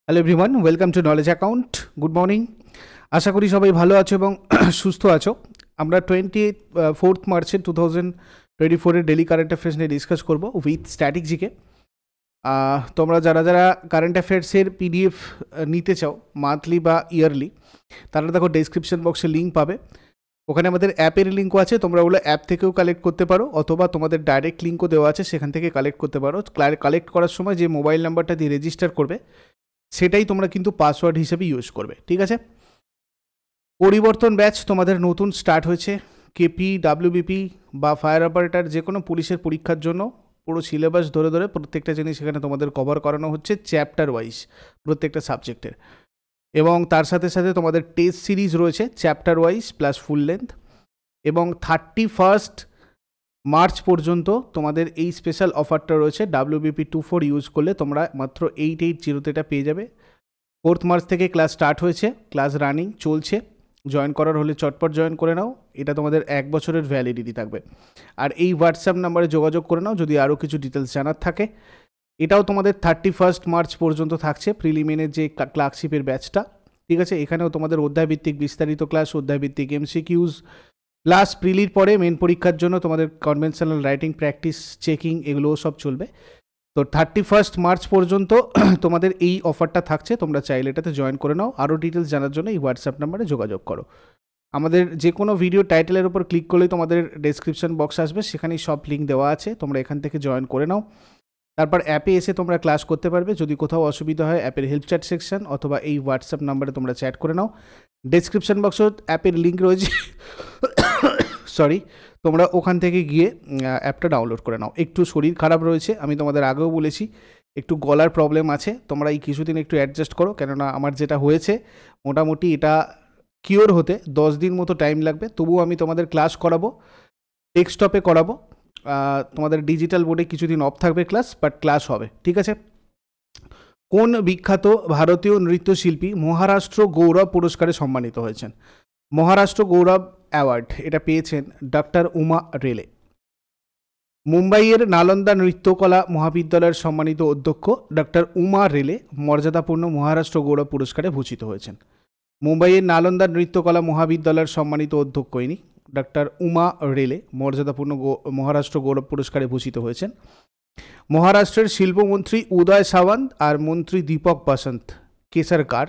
Hello everyone, welcome to knowledge account. Good morning. আশা করি সবাই ভালো আছো এবং সুস্থ আছো। আমরা 24 মার্চের 2024 ডেলি কারেন্ট অ্যাফেয়ার্স নিয়ে ডিসকাস করবো উইথ স্ট্যাটিক জিকে। তোমরা যারা যারা কারেন্ট অ্যাফেয়ার্সের পিডিএফ নিতে চাও মান্থলি বা ইয়ারলি, তারা দেখো ডেসক্রিপশন বক্সে লিঙ্ক পাবে। ওখানে আমাদের অ্যাপের লিঙ্কও আছে, তোমরা ওগুলো অ্যাপ থেকেও কালেক্ট করতে পারো, অথবা তোমাদের ডাইরেক্ট লিঙ্কও দেওয়া আছে, সেখান থেকে কালেক্ট করতে পারো। কালেক্ট করার সময় যে মোবাইল নাম্বারটা দিয়ে রেজিস্টার করবে সেটাই তোমরা কিন্তু পাসওয়ার্ড হিসেবে ইউজ করবে, ঠিক আছে? পরিবর্তন ব্যাচ তোমাদের নতুন স্টার্ট হয়েছে। কেপি, ডাব্লিউবিপি বা ফায়ার অপারেটর যে কোনো পুলিশের পরীক্ষার জন্য পুরো সিলেবাস ধরে ধরে প্রত্যেকটা জিনিস এখানে তোমাদের কভার করানো হচ্ছে চ্যাপ্টার ওয়াইজ প্রত্যেকটা সাবজেক্টের। এবং তার সাথে সাথে তোমাদের টেস্ট সিরিজ রয়েছে chapter wise plus full length. এবং 31 মার্চ পর্যন্ত তোমাদের এই স্পেশাল অফারটা রয়েছে। ডাব্লিউবিপি 24 ইউজ করলে তোমরা মাত্র 880 এটা পেয়ে যাবে। 4 মার্চ থেকে ক্লাস স্টার্ট হয়েছে, ক্লাস রানিং চলছে। জয়েন করার হলে চটপট জয়েন করে নাও, এটা তোমাদের 1 বছরের ভ্যালিডিটি থাকবে। আর এই হোয়াটসঅ্যাপ নাম্বারে যোগাযোগ করে নাও যদি আরও কিছু ডিটেলস জানার থাকে। এটাও তোমাদের 31 মার্চ পর্যন্ত থাকছে, প্রিলিমিনের যে ক্লার্কশিপের ব্যাচটা, ঠিক আছে? এখানেও তোমাদের অধ্যায়ভিত্তিক বিস্তারিত ক্লাস, অধ্যায়ভিত্তিক এমসিকিউজ, প্লাস প্রিলির পরে মেন পরীক্ষার জন্য তোমাদের কনভেনশনাল রাইটিং প্র্যাকটিস, চেকিং, এগুলোও সব চলবে। তো 31 মার্চ পর্যন্ত তোমাদের এই অফারটা থাকছে, তোমরা চাইলে এটাতে জয়েন করে নাও। আরও ডিটেলস জানার জন্য এই হোয়াটসঅ্যাপ নাম্বারে যোগাযোগ করো। আমাদের যে কোনো ভিডিও টাইটেলের উপর ক্লিক করলেই তোমাদের ডেসক্রিপশন বক্স আসবে, সেখানেই সব লিঙ্ক দেওয়া আছে, তোমরা এখান থেকে জয়েন করে নাও। তারপর অ্যাপে এসে তোমরা ক্লাস করতে পারবে। যদি কোথাও অসুবিধা হয় অ্যাপের হেল্প চ্যাট সেকশন অথবা এই হোয়াটসঅ্যাপ নাম্বারে তোমরা চ্যাট করে নাও। ডেসক্রিপশন বক্সে অ্যাপের লিঙ্ক রয়েছে, সরি, তোমরা ওখান থেকে গিয়ে অ্যাপটা ডাউনলোড করে নাও। একটু শরীর খারাপ রয়েছে, আমি তোমাদের আগেও বলেছি, একটু গলার প্রবলেম আছে, তোমরা এই কিছুদিন একটু অ্যাডজাস্ট করো, কেননা আমার যেটা হয়েছে মোটামুটি এটা কিওর হতে 10 দিন মতো টাইম লাগবে। তবুও আমি তোমাদের ক্লাস করাবো, ডেস্কটপে করাবো। তোমাদের ডিজিটাল বোর্ডে কিছুদিন অফ থাকবে ক্লাস, বাট ক্লাস হবে, ঠিক আছে? কোন বিখ্যাত ভারতীয় নৃত্যশিল্পী মহারাষ্ট্র গৌরব পুরস্কারে সম্মানিত হয়েছেন? মহারাষ্ট্র গৌরব অ্যাওয়ার্ড এটা পেয়েছেন ডক্টর উমা রেলে। মুম্বাইয়ের নালন্দা নৃত্যকলা মহাবিদ্যালয়ের সম্মানিত অধ্যক্ষ ডক্টর উমা রেলে মর্যাদাপূর্ণ মহারাষ্ট্র গৌরব পুরস্কারে ভূষিত হয়েছেন। মুম্বাইয়ের নালন্দা নৃত্যকলা মহাবিদ্যালয়ের সম্মানিত অধ্যক্ষ ইনি ডক্টর উমা রেলে মর্যাদাপূর্ণ মহারাষ্ট্র গৌরব পুরস্কারে ভূষিত হয়েছেন। মহারাষ্ট্রের শিল্পমন্ত্রী উদয় সাওয়ান্ত আর মন্ত্রী দীপক বসন্ত কেসরকার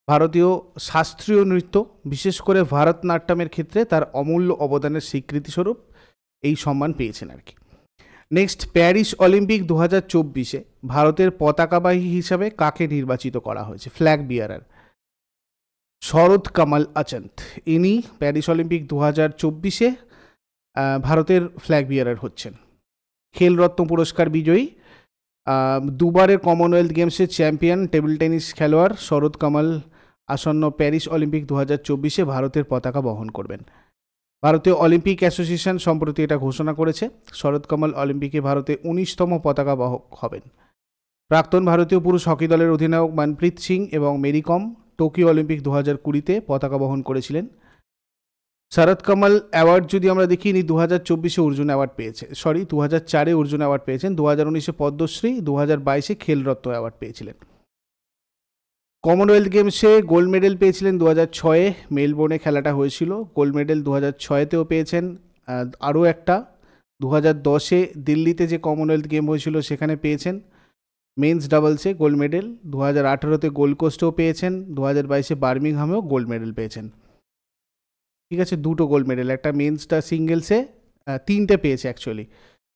ভারতীয় শাস্ত্রীয় নৃত্য, বিশেষ করে ভারতনাট্যমের ক্ষেত্রে তার অমূল্য অবদানের স্বীকৃতিস্বরূপ এই সম্মান পেয়েছেন আর কি। নেক্সট, প্যারিস অলিম্পিক 2024-এ ভারতের পতাকাবাহী হিসাবে কাকে নির্বাচিত করা হয়েছে? ফ্ল্যাগ বিয়ারার শরৎ কমল আচন্ত, ইনি প্যারিস অলিম্পিক 2024-এ ভারতের ফ্ল্যাগ বিয়ারার হচ্ছেন। খেলরত্ন পুরস্কার বিজয়ী, দুবারের কমনওয়েলথ গেমসের চ্যাম্পিয়ন টেবিল টেনিস খেলোয়াড় শরৎ কমল আসন্ন প্যারিস অলিম্পিক 2024-এ ভারতের পতাকা বহন করবেন। ভারতীয় অলিম্পিক অ্যাসোসিয়েশন সম্প্রতি এটা ঘোষণা করেছে, শরৎ কমল অলিম্পিকে ভারতে 19তম পতাকা বাহক হবেন। প্রাক্তন ভারতীয় পুরুষ হকি দলের অধিনায়ক মনপ্রীত সিং এবং মেরি কম টোকিও অলিম্পিক 2020-তে পতাকা বহন করেছিলেন। শরৎ কমল অ্যাওয়ার্ড যদি আমরা দেখি, ইনি 2024-এ অর্জুন অ্যাওয়ার্ড পেয়েছে, 2004-এ অর্জুন অ্যাওয়ার্ড পেয়েছেন, 2019-এ পদ্মশ্রী, 2022-এ খেলরত্ন অ্যাওয়ার্ড পেয়েছিলেন। কমনওয়েলথ গেমসে গোল্ড মেডেল পেয়েছিলেন 2006-এ, মেলবোর্নে খেলাটা হয়েছিল, গোল্ড মেডেল 2006-তেও পেয়েছেন। আরও একটা 2010-এ দিল্লিতে যে কমনওয়েলথ গেম হয়েছিল সেখানে পেয়েছেন মেন্স ডাবলসে গোল্ড মেডেল, 2018-তে গোল্ড কোস্টেও পেয়েছেন, 2022-এ বার্মিংহামেও গোল্ড মেডেল পেয়েছেন, ঠিক আছে? দুটো গোল্ড মেডেল, একটা মেন্সটা সিঙ্গেলসে, তিনটে পেয়েছে অ্যাকচুয়ালি,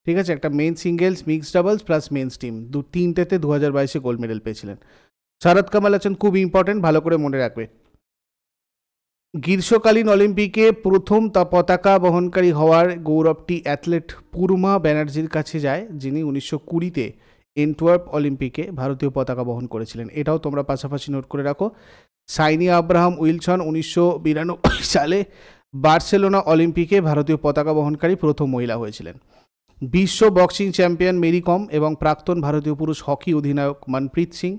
ঠিক আছে? একটা men singles, mixed doubles plus men's team, তিনটেতে 2022-এ গোল্ড মেডেল পেয়েছিলেন। শরৎ কমল আছেন, খুব ইম্পর্টেন্ট, ভালো করে মনে রাখবে। গ্রীষ্মকালীন অলিম্পিকে প্রথম পতাকা বহনকারী হওয়ার গৌরবটি অ্যাথলেট পূর্মা ব্যানার্জির কাছে যায়, যিনি 1920-তে এন্টওয়ার্প অলিম্পিকে ভারতীয় পতাকা বহন করেছিলেন। এটাও তোমরা পাশাপাশি নোট করে রাখো। সাইনি আব্রাহাম উইলসন 1992 সালে বার্সেলোনা অলিম্পিকে ভারতীয় পতাকা বহনকারী প্রথম মহিলা হয়েছিলেন। বিশ্ব বক্সিং চ্যাম্পিয়ন মেরি কম এবং প্রাক্তন ভারতীয় পুরুষ হকি অধিনায়ক মনপ্রীত সিং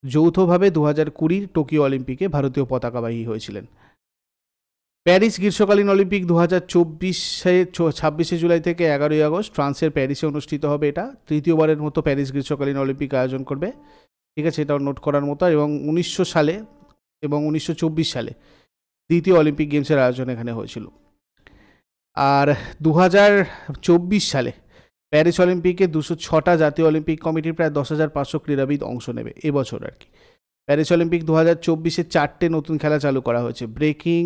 যৌথভাবে 2020 টোকিও অলিম্পিকে ভারতীয় পতাকাবাহী হয়েছিলেন। প্যারিস গ্রীষ্মকালীন অলিম্পিক 2024-এ 26শে জুলাই থেকে 11ই আগস্ট ফ্রান্সের প্যারিসে অনুষ্ঠিত হবে। এটা তৃতীয়বারের মতো প্যারিস গ্রীষ্মকালীন অলিম্পিক আয়োজন করবে। ঠিক আছে, এটাও নোট করার মতো। এবং 1900 সালে এবং 1924 সালে দ্বিতীয় অলিম্পিক গেমসের আয়োজন এখানে হয়েছিল। আর 2024 সালে প্যারিস অলিম্পিকে 206টা জাতীয় অলিম্পিক কমিটির প্রায় 10,500 ক্রীড়াবিদ অংশ নেবে এবছর আর কি। প্যারিস অলিম্পিক 2024-এ 4টে নতুন খেলা চালু করা হয়েছে: breaking,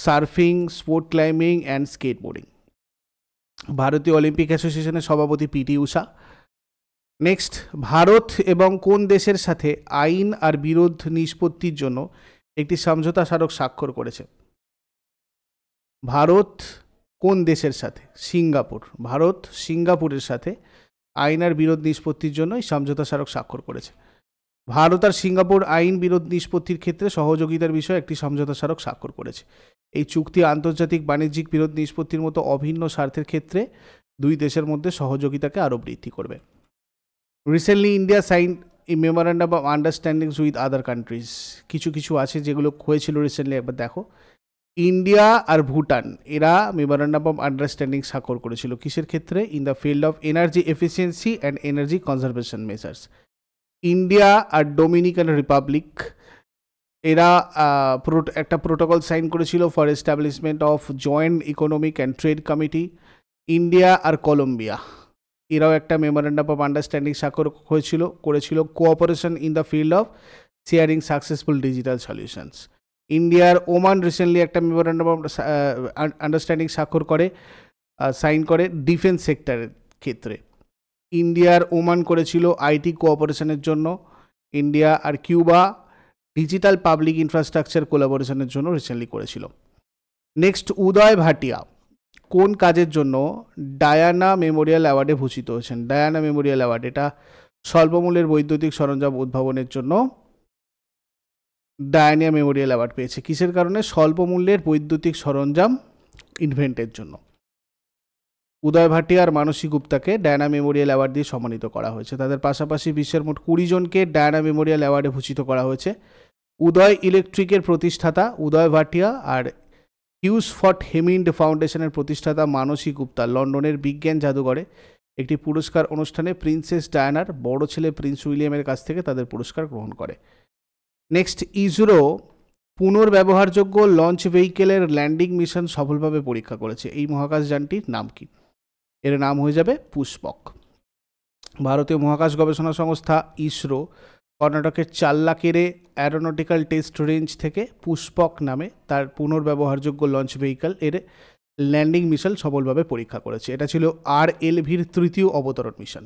surfing, sport climbing and skateboarding. ভারতীয় অলিম্পিক অ্যাসোসিয়েশনের সভাপতি পিটি ঊষা। নেক্সট, ভারত এবং কোন দেশের সাথে আইন আর বিরোধ নিষ্পত্তির জন্য একটি সমঝোতা স্মারক স্বাক্ষর করেছে? ভারত কোন দেশের সাথে? সিঙ্গাপুর। ভারত সিঙ্গাপুরের সাথে আইন আর বিরোধ নিষ্পত্তির জন্য এই সমঝোতা স্মারক স্বাক্ষর করেছে। ভারত আর সিঙ্গাপুর আইন বিরোধ নিষ্পত্তির ক্ষেত্রে সহযোগিতার বিষয়ে একটি সমঝোতা স্মারক স্বাক্ষর করেছে। এই চুক্তি আন্তর্জাতিক বাণিজ্যিক বিরোধ নিষ্পত্তির মতো অভিন্ন স্বার্থের ক্ষেত্রে দুই দেশের মধ্যে সহযোগিতাকে আরও বৃদ্ধি করবে। Recently India sign a memorandum of understandings with other countries. কিছু কিছু আছে যেগুলো হয়েছিল রিসেন্টলি, একবার দেখো। ইন্ডিয়া আর ভুটান এরা মেমোরেন্ডাম অফ আন্ডারস্ট্যান্ডিং স্বাক্ষর করেছিল কিসের ক্ষেত্রে? In the field of energy efficiency and energy conservation measures. India আর ডোমিনিকান রিপাবলিক এরা একটা প্রোটোকল সাইন করেছিল for establishment of joint economic and trade committee. India আর কলম্বিয়া এরাও একটা মেমোরেন্ডাম অফ আন্ডারস্ট্যান্ডিং স্বাক্ষর করেছিল cooperation in the field of sharing successful digital solutions. ইন্ডিয়ার ওমান রিসেন্টলি একটা মেমোরেন্ডাম অফ আন্ডারস্ট্যান্ডিং সাইন করে ডিফেন্স সেক্টরের ক্ষেত্রে। ইন্ডিয়ার ওমান করেছিল আইটি কোঅপারেশনের জন্য। ইন্ডিয়া আর কিউবা ডিজিটাল পাবলিক ইনফ্রাস্ট্রাকচার কোলাবোরেশনের জন্য রিসেন্টলি করেছিল। নেক্সট, উদয় ভাটিয়া কোন কাজের জন্য ডায়ানা মেমোরিয়াল অ্যাওয়ার্ডে ভূষিত হয়েছেন? ডায়ানা মেমোরিয়াল অ্যাওয়ার্ড এটা স্বল্পমূল্যের বৈদ্যুতিক সরঞ্জাম উদ্ভাবনের জন্য ডায়ানা মেমোরিয়াল অ্যাওয়ার্ড পেয়েছে। কিসের কারণে? স্বল্পমূল্যের বৈদ্যুতিক সরঞ্জাম ইনভেন্টের জন্য। উদয় ভাটিয়া আর মানসী গুপ্তাকে ডায়ানা মেমোরিয়াল অ্যাওয়ার্ড দিয়ে সম্মানিত করা হয়েছে। তাদের পাশাপাশি বিশ্বের মোট 20 জনকে ডায়ানা মেমোরিয়াল অ্যাওয়ার্ডে ভূষিত করা হয়েছে। উদয় ইলেকট্রিকের প্রতিষ্ঠাতা উদয় ভাটিয়া আর হিউজ ফর্ট হেমিন্ড ফাউন্ডেশনের প্রতিষ্ঠাতা মানসী গুপ্তা লন্ডনের বিজ্ঞান জাদুঘরে একটি পুরস্কার অনুষ্ঠানে প্রিন্সেস ডায়ানার বড় ছেলে প্রিন্স উইলিয়ামের কাছ থেকে তাদের পুরস্কার গ্রহণ করে। নেক্সট, ইসরো পুনর্ব্যবহারযোগ্য লঞ্চ ভেহিকেলের ল্যান্ডিং মিশন সফলভাবে পরীক্ষা করেছে। এই মহাকাশযানটির নাম কি? এর নাম হয়ে যাবে পুষ্পক। ভারতীয় মহাকাশ গবেষণা সংস্থা ইসরো কর্ণাটকের চাল্লাকেরে অ্যারোনটিক্যাল টেস্ট রেঞ্জ থেকে পুষ্পক নামে তার পুনর্ব্যবহারযোগ্য লঞ্চ ভেহিকেল এর ল্যান্ডিং মিশন সফলভাবে পরীক্ষা করেছে। এটা ছিল RLVর তৃতীয় অবতরণ মিশন।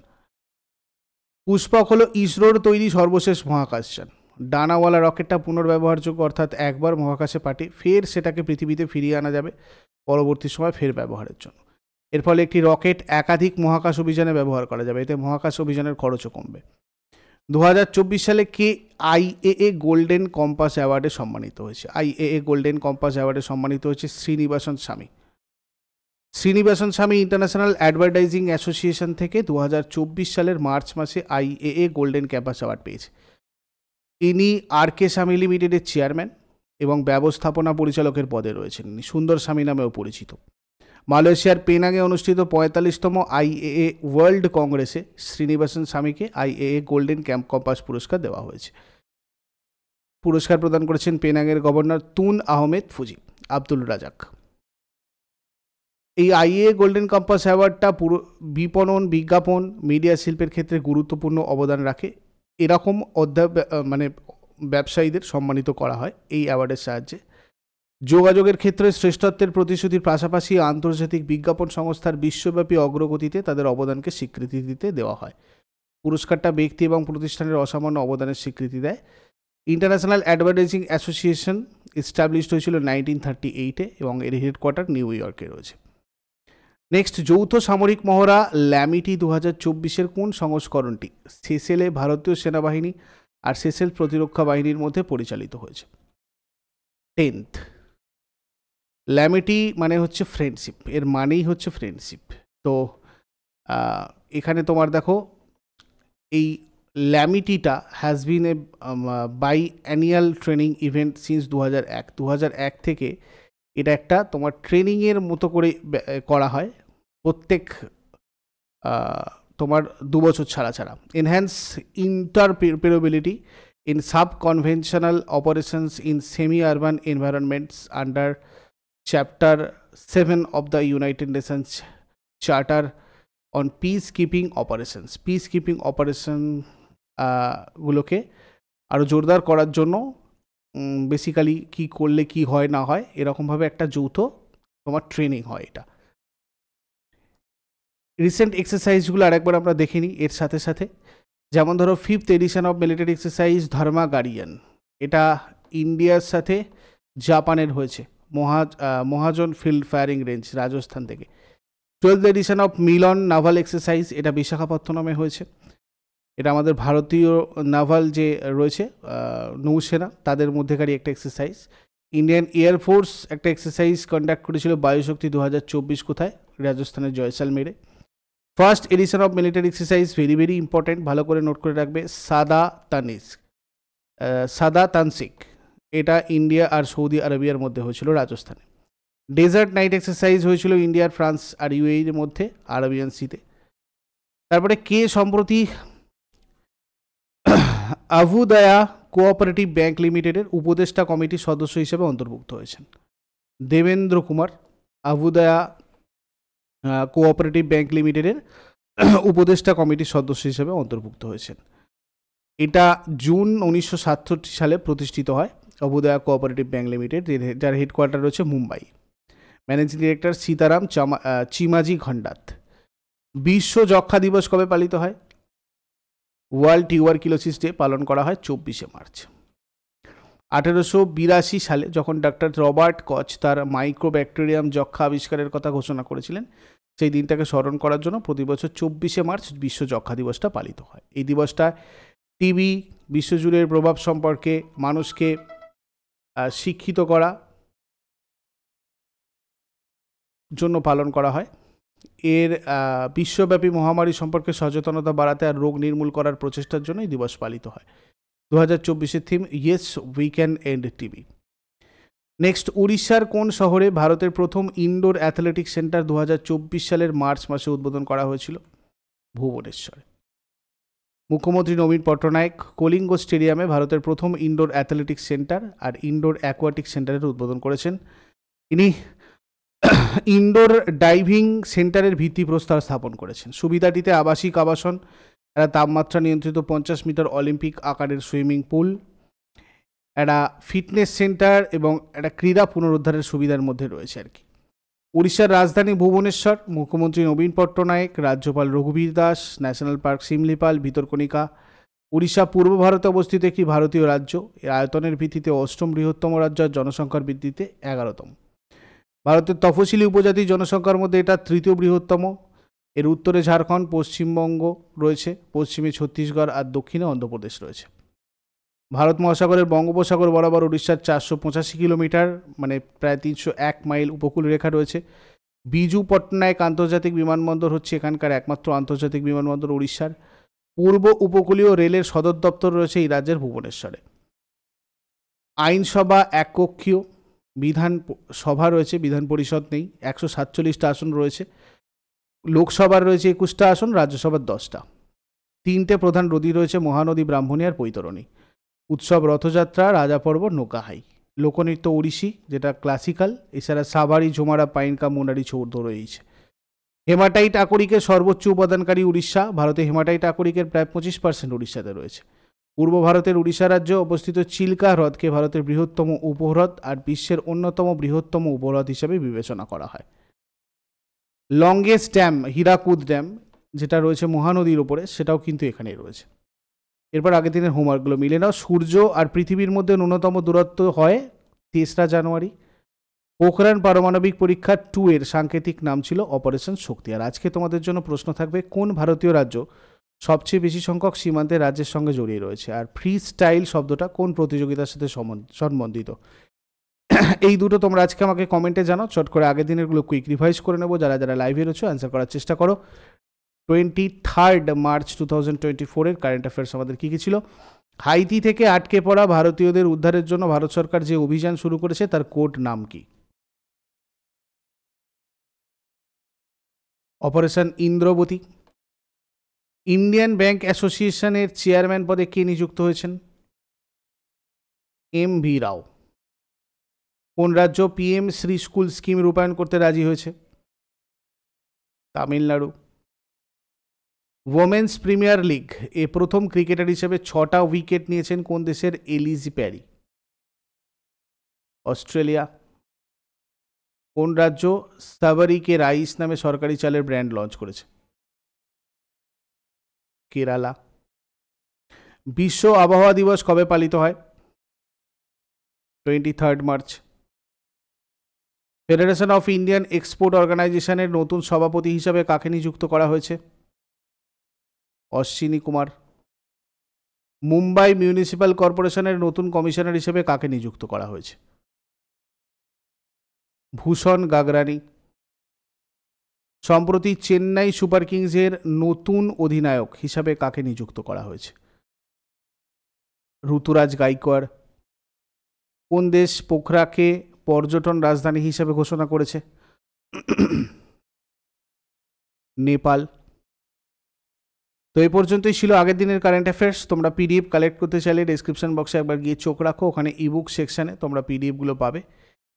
পুষ্পক হলো ইসরোর তৈরি সর্বশেষ মহাকাশযান। ডানাওয়ালা রকেটটা পুনর্ব্যবহারযোগ্য, অর্থাৎ একবার মহাকাশে পাঠিয়ে ফের সেটাকে পৃথিবীতে ফিরিয়ে আনা যাবে পরবর্তী সময় ফের ব্যবহারের জন্য। এর ফলে একটি রকেট একাধিক মহাকাশ অভিযানে ব্যবহার করা যাবে, এতে মহাকাশ অভিযানের খরচও কমবে। 2024 সালে কে IAA গোল্ডেন কম্পাস অ্যাওয়ার্ডে সম্মানিত হয়েছে? IAA গোল্ডেন কম্পাস অ্যাওয়ার্ডে সম্মানিত হয়েছে শ্রীনিবাসন স্বামী। শ্রীনিবাসন স্বামী ইন্টারন্যাশনাল অ্যাডভার্টাইজিং অ্যাসোসিয়েশন থেকে 2024 সালের মার্চ মাসে IAA গোল্ডেন ক্যাম্পাস অ্যাওয়ার্ড পেয়েছে। ইনি RK স্বামী লিমিটেডের চেয়ারম্যান এবং ব্যবস্থাপনা পরিচালকের পদে রয়েছেন। ইনি সুন্দর স্বামী নামেও পরিচিত। মালয়েশিয়ার পেনাংয়ে অনুষ্ঠিত 45তম IAA ওয়ার্ল্ড কংগ্রেসে শ্রীনিবাসন স্বামীকে IAA গোল্ডেন কম্পাস পুরস্কার দেওয়া হয়েছে। পুরস্কার প্রদান করেছেন পেনাংয়ের গভর্নর তুন আহমেদ ফুজি আব্দুল রাজাক। এই IAA গোল্ডেন কম্পাস অ্যাওয়ার্ডটা পুরো বিপণন, বিজ্ঞাপন, মিডিয়া শিল্পের ক্ষেত্রে গুরুত্বপূর্ণ অবদান রাখে এরকম ব্যবসায়ীদের সম্মানিত করা হয় এই অ্যাওয়ার্ডের সাহায্যে। যোগাযোগের ক্ষেত্রে শ্রেষ্ঠত্বের প্রতিশ্রুতির পাশাপাশি আন্তর্জাতিক বিজ্ঞাপন সংস্থার বিশ্বব্যাপী অগ্রগতিতে তাদের অবদানকে স্বীকৃতি দিতে দেওয়া হয়। পুরস্কারটা ব্যক্তি এবং প্রতিষ্ঠানের অসামান্য অবদানের স্বীকৃতি দেয়। ইন্টারন্যাশনাল অ্যাডভার্টাইজিং অ্যাসোসিয়েশন এস্টাবলিশড হয়েছিল 1938-এ এবং এর হেডকোয়ার্টার নিউ ইয়র্কে রয়েছে। নেক্সট, যৌথ সামরিক মহড়া ল্যামিটি 2024-এর কোন সংস্করণটি সেসেলে ভারতীয় সেনাবাহিনী আর সেসেল প্রতিরক্ষা বাহিনীর মধ্যে পরিচালিত হয়েছে? 10th। ল্যামিটি মানে হচ্ছে ফ্রেন্ডশিপ, এর মানেই হচ্ছে ফ্রেন্ডশিপ। তো এখানে তোমার দেখো এই ল্যামিটিটা has been a biannual training event since 2001 থেকে এটা একটা তোমার ট্রেনিংয়ের মতো করে করা হয়। প্রত্যেক তোমার 2 বছর ছাড়া ছাড়া। Enhance interoperability in sub conventional operations in semi urban environments under chapter 7 of the United Nations charter on peacekeeping operations. Peacekeeping operation গুলোকে আরও জোরদার করার জন্য বেসিক্যালি কি করলে কি হয় না হয় এরকমভাবে একটা যৌথ তোমার ট্রেনিং হয়। এটা রিসেন্ট এক্সারসাইজগুলো আরেকবার আমরা দেখে নিই এর সাথে সাথে। যেমন ধরো 5th edition of military exercise Dharma Guardian, এটা ইন্ডিয়ার সাথে জাপানের হয়েছে, Mahajan field firing range Rajasthan থেকে। 12th edition of Milan naval exercise, এটা বিশাখাপত্তনমে হয়েছে। এটা আমাদের ভারতীয় নাভাল যে রয়েছে নৌসেনা তাদের মধ্যেকারই একটা এক্সারসাইজ। ইন্ডিয়ান এয়ারফোর্স একটা এক্সারসাইজ কন্ডাক্ট করেছিল বায়ুশক্তি 2024 কোথায়, রাজস্থানের জয়সালমেরে। First edition of military exercise very very important, ভালো করে নোট করে রাখবে, সাদা তানসিক, এটা ইন্ডিয়া আর সৌদি আরবিয়ার মধ্যে হয়েছিল রাজস্থানে। ডেজার্ট নাইট এক্সারসাইজ হয়েছিল ইন্ডিয়ার, ফ্রান্স আর ইউএইর মধ্যে আরবিয়ান সিতে। তারপরে কে সম্প্রতি আবুদায়া কোঅপারেটিভ ব্যাংক লিমিটেডের উপদেষ্টা কমিটির সদস্য হিসেবে অন্তর্ভুক্ত হয়েছেন? দেবেন্দ্র কুমার আবুদায়া কোঅপারেটিভ ব্যাংক লিমিটেডের উপদেষ্টা কমিটির সদস্য হিসেবে অন্তর্ভুক্ত হয়েছেন। এটা জুন 1967 সালে প্রতিষ্ঠিত হয় অবুদয়া কোঅপারেটিভ ব্যাংক লিমিটেড, যার হেডকোয়ার্টার রয়েছে মুম্বাই। Managing director Sitaram Chimaji Khandat. বিশ্ব যক্ষা দিবস কবে পালিত হয়? ওয়ার্ল্ড টিউবারকিলোসিস ডে পালন করা হয় 24শে মার্চ। 1882 সালে যখন ডক্টর রবার্ট কচ তার মাইক্রোব্যাকটেরিয়াম যক্ষা আবিষ্কারের কথা ঘোষণা করেছিলেন, সেই দিনটাকে স্মরণ করার জন্য প্রতি বছর 24শে মার্চ বিশ্ব যক্ষা দিবসটা পালিত হয়। এই দিবসটা টিবি বিশ্বজুড়ের প্রভাব সম্পর্কে মানুষকে শিক্ষিত করা জন্য পালন করা হয়। এর বিশ্বব্যাপী মহামারী সম্পর্কে সচেতনতা বাড়াতে আর রোগ নির্মূল করার প্রচেষ্টার জন্য এই দিবস পালিত হয়। 2024-এর theme yes we can end TB. Next, উড়িষ্যার কোন শহরে ভারতের প্রথম ইনডোর অ্যাথলেটিক্স সেন্টার 2024 সালের মার্চ মাসে উদ্বোধন করা হয়েছিল? ভুবনেশ্বরে। মুখ্যমন্ত্রী নবীন পট্টনায়ক কলিঙ্গ স্টেডিয়ামে ভারতের প্রথম ইনডোর অ্যাথলেটিক্স সেন্টার আর ইনডোর অ্যাকোয়াটিক সেন্টারের উদ্বোধন করেছেন। ইনি ইনডোর ডাইভিং সেন্টারের ভিত্তিপ্রস্তর স্থাপন করেছেন। সুবিধাটিতে আবাসিক আবাসন, একটা তাপমাত্রা নিয়ন্ত্রিত 50 মিটার অলিম্পিক আকারের সুইমিং পুল, একটা ফিটনেস সেন্টার এবং একটা ক্রীড়া পুনরুদ্ধারের সুবিধার মধ্যে রয়েছে আর কি। উড়িষ্যার রাজধানী ভুবনেশ্বর। মুখ্যমন্ত্রী নবীন পট্টনায়ক, রাজ্যপাল রঘুবীর দাস, ন্যাশনাল পার্ক শিমলিপাল, ভিতরকণিকা। উড়িষ্যা পূর্ব ভারতে অবস্থিত একটি ভারতীয় রাজ্য। এর আয়তনের ভিত্তিতে 8ম বৃহত্তম রাজ্য, আর জনসংখ্যার ভিত্তিতে 11তম। ভারতের তফসিলি উপজাতি জনসংখ্যার মধ্যে এটা 3য় বৃহত্তম। এর উত্তরে ঝাড়খণ্ড, পশ্চিমবঙ্গ রয়েছে, পশ্চিমে ছত্তিশগড় আর দক্ষিণে অন্ধ্রপ্রদেশ রয়েছে। ভারত মহাসাগরের বঙ্গোপসাগর বরাবর উড়িষ্যার 485 কিলোমিটার মানে প্রায় 301 মাইল উপকূল রেখা রয়েছে। বিজু পট্টনায়ক আন্তর্জাতিক বিমানবন্দর হচ্ছে এখানকার একমাত্র আন্তর্জাতিক বিমানবন্দর উড়িষ্যার। পূর্ব উপকূলীয় রেলের সদর দপ্তর রয়েছে এই রাজ্যের ভুবনেশ্বরে। আইনসভা এককক্ষীয়, বিধান সভা রয়েছে, বিধান পরিষদ নেই। 147টা আসন রয়েছে। লোকসভার রয়েছে 21টা আসন, রাজ্যসভার 10টা। 3টে প্রধান নদী রয়েছে, মহানদী, ব্রাহ্মণী আর বৈতরণী। উৎসব রথযাত্রা, রাজা পর্ব, নৌকাহাই। লোকনৃত্য ওড়িশি যেটা ক্লাসিক্যাল, এছাড়া সাবারি, ঝুমারা, পাইনকা, মোনারি ছৌদ রয়েছে। হেমাটাইট আকরিকের সর্বোচ্চ উপাদানকারী উড়িষ্যা। ভারতে হেমাটাইট আকরিকের প্রায় 25% উড়িষ্যাতে রয়েছে। পূর্ব ভারতের উড়িষ্যা রাজ্যে অবস্থিত চিল্কা হ্রদকে ভারতের বৃহত্তম উপহ্রদ আর বিশ্বের অন্যতম বৃহত্তম উপহ্রদ হিসেবে বিবেচনা করা হয়। লংগেস্ট ড্যাম হীরাকুদ ড্যাম যেটা রয়েছে মহানদীর ওপরে, সেটাও কিন্তু এখানেই রয়েছে। এরপর আগের দিনের হোমওয়ার্কগুলো মিলে নাও। সূর্য আর পৃথিবীর মধ্যে ন্যূনতম দূরত্ব হয় 23 জানুয়ারি। পোখরান পারমাণবিক পরীক্ষা 2 এর সাংকেতিক নাম ছিল অপারেশন শক্তি। আর আজকে তোমাদের জন্য প্রশ্ন থাকবে, কোন ভারতীয় রাজ্য সবচেয়ে বেশি সংখ্যক সীমান্তের রাজ্যের সঙ্গে জড়িয়ে রয়েছে? আর ফ্রি স্টাইল শব্দটা কোন প্রতিযোগিতার সাথে সম্বন্ধিত? এই দুটো তোমরা আজকে আমাকে কমেন্টে জানাও। চট করে আগের দিনেরগুলো কুইক রিভাইজ করে নেবো। যারা যারা লাইভে রয়েছে অ্যান্সার করার চেষ্টা করো। 23 মার্চ 2024-এর কারেন্ট অ্যাফেয়ার্স আমাদের কী কী ছিল? হাইতি থেকে আটকে পড়া ভারতীয়দের উদ্ধারের জন্য ভারত সরকার যে অভিযান শুরু করেছে তার কোড নাম কি? অপারেশন ইন্দ্রবতী। ইন্ডিয়ান ব্যাংক অ্যাসোসিয়েশনের চেয়ারম্যান পদে কে নিযুক্ত হয়েছেন? MV রাও। কোন রাজ্য PM শ্রী স্কুল স্কিম রূপায়ণ করতে রাজি হয়েছে? তামিলনাড়ু। ওমেন্স প্রিমিয়ার লিগ এ প্রথম ক্রিকেটার হিসেবে 6টা উইকেট নিয়েছেন কোন দেশের এলিজি প্যারি? অস্ট্রেলিয়া। কোন রাজ্য সাবারিকে রাইস নামে সরকারি চালের ব্র্যান্ড লঞ্চ করেছে? কেরালা। বিশ্ব আবহাওয়া দিবস কবে পালিত হয়? 23 March. Federation of Indian export অর্গানাইজেশনের নতুন সভাপতি হিসাবে কাকে নিযুক্ত করা হয়েছে? অশ্বিনী কুমার। মুম্বাই মিউনিসিপ্যাল কর্পোরেশনের নতুন কমিশনার হিসেবে কাকে নিযুক্ত করা হয়েছে? ভূষণ গাগরানি। সম্প্রতি চেন্নাই সুপার কিংসের নতুন অধিনায়ক হিসাবে কাকে নিযুক্ত করা হয়েছে? ঋতুরাজ গাইকোয়াড়। কোন দেশ পোখরাকে পর্যটন রাজধানী হিসাবে ঘোষণা করেছে? নেপাল। তো এই পর্যন্তই ছিল আগের দিনের কারেন্ট অ্যাফেয়ার্স। তোমরা পিডিএফ কালেক্ট করতে চাইলে ডেসক্রিপশন বক্সে একবার গিয়ে চোখ রাখো, ওখানে ইবুক সেকশানে তোমরা পিডিএফগুলো পাবে।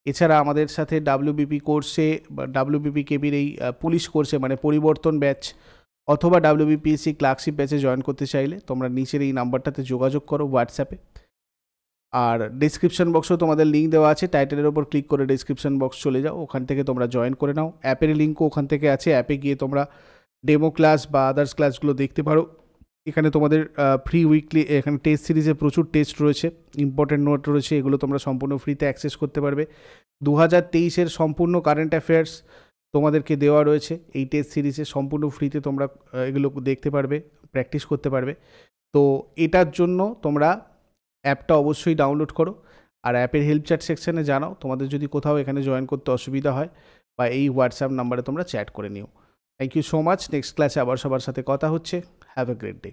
এছাড়া আমাদের সাথে WBP কোর্সে বা WBP কেবির এই পুলিশ কোর্সে মানে পরিবর্তন ব্যাচ অথবা WBPSC ক্লার্কশিপ ব্যাচে জয়েন করতে চাইলে তোমরা নিচের এই নাম্বারটাতে যোগাযোগ করো হোয়াটসঅ্যাপে। আর ডিসক্রিপশন বক্সেও তোমাদের লিঙ্ক দেওয়া আছে, টাইটেলের ওপর ক্লিক করে ডিসক্রিপশন বক্স চলে যাও, ওখান থেকে তোমরা জয়েন করে নাও। অ্যাপের লিঙ্কও ওখান থেকে আছে, অ্যাপে গিয়ে তোমরা ডেমো ক্লাস বা আদার্স ক্লাসগুলো দেখতে পারো। এখানে তোমাদের ফ্রি উইকলি এখানে টেস্ট সিরিজে প্রচুর টেস্ট রয়েছে, ইম্পর্টেন্ট নোট রয়েছে, এগুলো তোমরা সম্পূর্ণ ফ্রিতে অ্যাক্সেস করতে পারবে। 2023-এর সম্পূর্ণ কারেন্ট অ্যাফেয়ার্স তোমাদেরকে দেওয়া রয়েছে এই টেস্ট সিরিজে, সম্পূর্ণ ফ্রিতে তোমরা এগুলো দেখতে পারবে, প্র্যাকটিস করতে পারবে। তো এটার জন্য তোমরা অ্যাপটা অবশ্যই ডাউনলোড করো, আর অ্যাপের হেল্প চ্যাট সেকশানে জানাও তোমাদের যদি কোথাও এখানে জয়েন করতে অসুবিধা হয়, বা এই হোয়াটসঅ্যাপ নাম্বারে তোমরা চ্যাট করে নিও। Thank you so much. Next ক্লাসে আবার সবার সাথে কথা হচ্ছে। Have a great day.